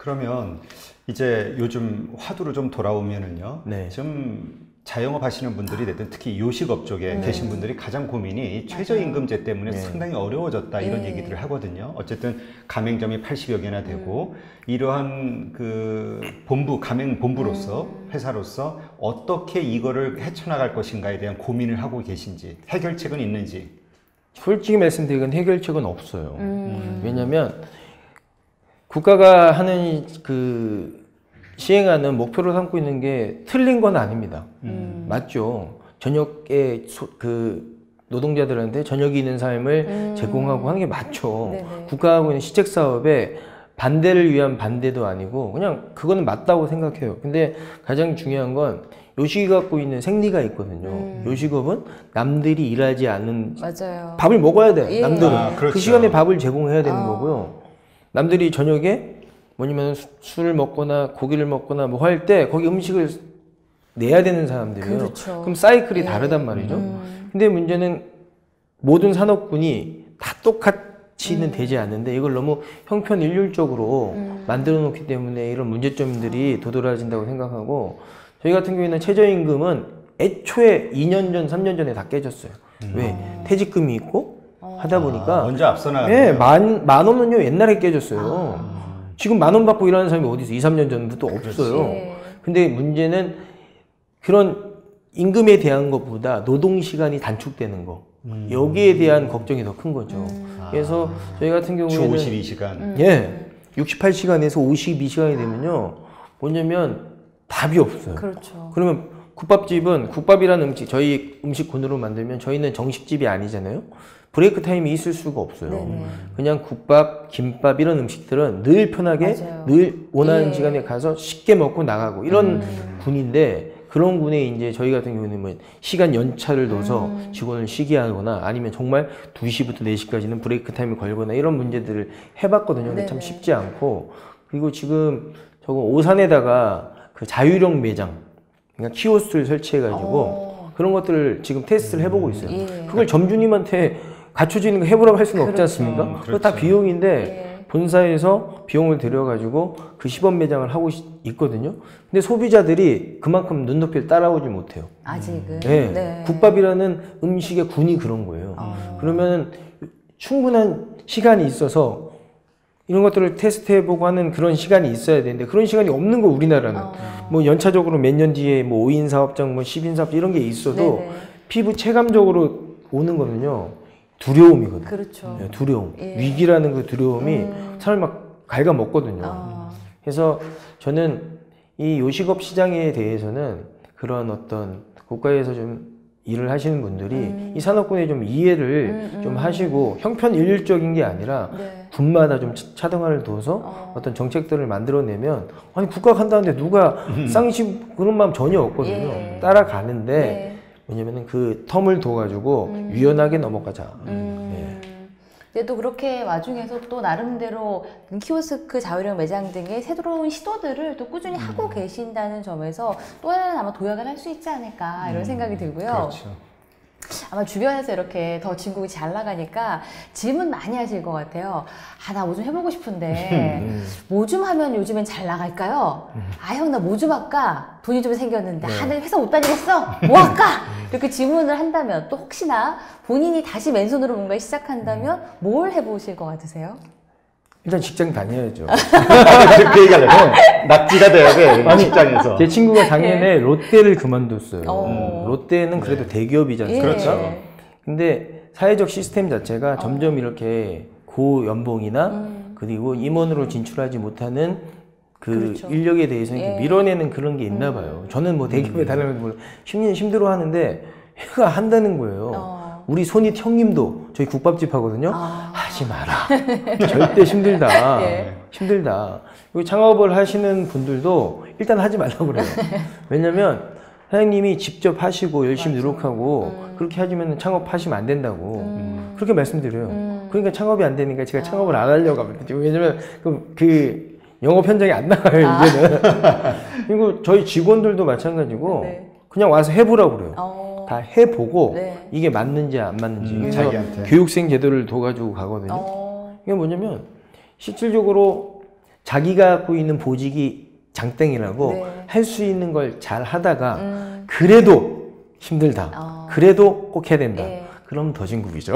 그러면 이제 요즘 화두로 좀 돌아오면은요. 네. 좀 자영업 하시는 분들이 됐든 특히 요식업 쪽에 계신 분들이 가장 고민이 이 최저임금제 때문에 상당히 어려워졌다 이런 얘기들을 하거든요. 어쨌든 가맹점이 80여 개나 되고 이러한 그 본부, 가맹본부로서 회사로서 어떻게 이거를 헤쳐나갈 것인가에 대한 고민을 하고 계신지 해결책은 있는지. 솔직히 말씀드리면 해결책은 없어요. 왜냐면 국가가 하는 시행하는 목표로 삼고 있는 게 틀린 건 아닙니다. 맞죠. 저녁에 노동자들한테 저녁이 있는 삶을 제공하고 하는 게 맞죠. 네네. 국가가 하고 있는 시책 사업에 반대를 위한 반대도 아니고 그냥 그거는 맞다고 생각해요. 근데 가장 중요한 건 요식이 갖고 있는 생리가 있거든요. 요식업은 남들이 일하지 않는 맞아요. 밥을 먹어야 돼. 예. 남들은 그렇죠. 그 시간에 밥을 제공해야 되는 거고요. 남들이 저녁에 뭐냐면 술을 먹거나 고기를 먹거나 뭐 할 때 거기 음식을 내야 되는 사람들이에요. 그렇죠. 그럼 사이클이 다르단 말이죠. 근데 문제는 모든 산업군이 다 똑같이는 되지 않는데 이걸 너무 형편일률적으로 만들어 놓기 때문에 이런 문제점들이 도드라진다고 생각하고 저희 같은 경우에는 최저임금은 애초에 2년 전, 3년 전에 다 깨졌어요. 왜? 퇴직금이 있고 하다 보니까 먼저 앞서 나가요. 네, 만 원은요 옛날에 깨졌어요. 지금 10,000원 받고 일하는 사람이 어디서 2, 3년 전부터 없어요. 예. 근데 문제는 그런 임금에 대한 것보다 노동 시간이 단축되는 거. 여기에 대한 걱정이 더 큰 거죠. 그래서 저희 같은 주 경우에는 52시간. 예. 68시간에서 52시간이 되면요. 뭐냐면 답이 없어요. 그렇죠. 그러면 국밥집은 국밥이라는 음식, 저희 음식군으로 만들면 저희는 정식집이 아니잖아요. 브레이크 타임이 있을 수가 없어요. 네네. 그냥 국밥, 김밥 이런 음식들은 늘 편하게 맞아요. 늘 원하는 예. 시간에 가서 쉽게 먹고 나가고 이런 군인데 그런 군에 이제 저희 같은 경우는 뭐 시간 연차를 둬서 직원을 쉬게 하거나 아니면 정말 2시부터 4시까지는 브레이크 타임을 걸거나 이런 문제들을 해봤거든요. 근데 참 네네. 쉽지 않고 그리고 지금 저거 오산에다가 그 자유형 매장 그러니까 키오스크를 설치해가지고 그런 것들을 지금 테스트를 해보고 있어요. 예. 그걸 점주님한테 갖춰져 있는 거 해보라고 할 수는 없지 않습니까? 그거 다 비용인데 예. 본사에서 비용을 들여가지고 그 시범 매장을 하고 있거든요. 근데 소비자들이 그만큼 눈높이를 따라오지 못해요. 아직은. 네. 네. 국밥이라는 음식의 군이 그런 거예요. 그러면 충분한 시간이 있어서 이런 것들을 테스트해보고 하는 그런 시간이 있어야 되는데 그런 시간이 없는 거 우리나라는. 뭐 연차적으로 몇 년 뒤에 뭐 5인 사업장, 뭐 10인 사업장 이런 게 있어도 네네. 피부 체감적으로 오는 거는요. 두려움이거든요. 그렇죠. 네, 두려움. 예. 위기라는 그 두려움이 사람을 막 갉아먹거든요. 그래서 저는 이 요식업 시장에 대해서는 그런 어떤 국가에서 좀 일을 하시는 분들이 이 산업군에 좀 이해를 좀 하시고 형편일률적인 게 아니라 네. 군마다 좀 차등화를 둬서 어떤 정책들을 만들어내면 아니 국가가 한다는데 누가 쌍심 그런 마음 전혀 없거든요. 예. 따라가는데 네. 왜냐면은 그 텀을 둬가지고 유연하게 넘어가자. 근데 또 그렇게 와중에서 또 나름대로 키오스크 자유형 매장 등의 새로운 시도들을 또 꾸준히 하고 계신다는 점에서 또 하나는 아마 도약을 할 수 있지 않을까 이런 생각이 들고요. 그렇죠. 아마 주변에서 이렇게 더 진국이 잘 나가니까 질문 많이 하실 것 같아요. 아, 나 뭐 좀 해보고 싶은데 뭐 좀 하면 요즘엔 잘 나갈까요? 아, 형 나 뭐 좀 할까? 돈이 좀 생겼는데 아, 내 회사 못 다니겠어? 뭐 할까? 이렇게 질문을 한다면 또 혹시나 본인이 다시 맨손으로 뭔가 시작한다면 뭘 해보실 것 같으세요? 일단 직장 다녀야죠. 그 얘기하려고 낙지가 돼야 돼. 직장에서. 제 친구가 작년에 롯데를 그만뒀어요. 어. 롯데는 그래도 대기업이지 않습니까? 그렇죠. 근데 사회적 시스템 자체가 점점 이렇게 고연봉이나 그리고 임원으로 진출하지 못하는 그 그렇죠. 인력에 대해서 예. 밀어내는 그런 게 있나 봐요. 저는 뭐 대기업에 다니면 뭐 힘들어 하는데 얘가 한다는 거예요. 우리 손익 형님도 저희 국밥집 하거든요. 하지 마라. 절대 힘들다. 예. 힘들다. 그리고 창업을 하시는 분들도 일단 하지 말라고 그래요. 왜냐면 사장님이 직접 하시고 열심히 노력하고 그렇게 하시면 창업하시면 안 된다고 그렇게 말씀드려요. 그러니까 창업이 안 되니까 제가 창업을 안 하려고 합니다. 왜냐면 그 영업 현장에 안 나가요 이제는. 그리고 저희 직원들도 마찬가지고 네. 그냥 와서 해보라고 그래요. 다 해보고 네. 이게 맞는지 안 맞는지 그래서 자기한테. 교육생 제도를 둬가지고 가거든요. 이게 뭐냐면 실질적으로 자기가 갖고 있는 보직이 장땡이라고 네. 할 수 있는 걸 잘 하다가 그래도 힘들다. 그래도 꼭 해야 된다. 예. 그럼 더 진국이죠.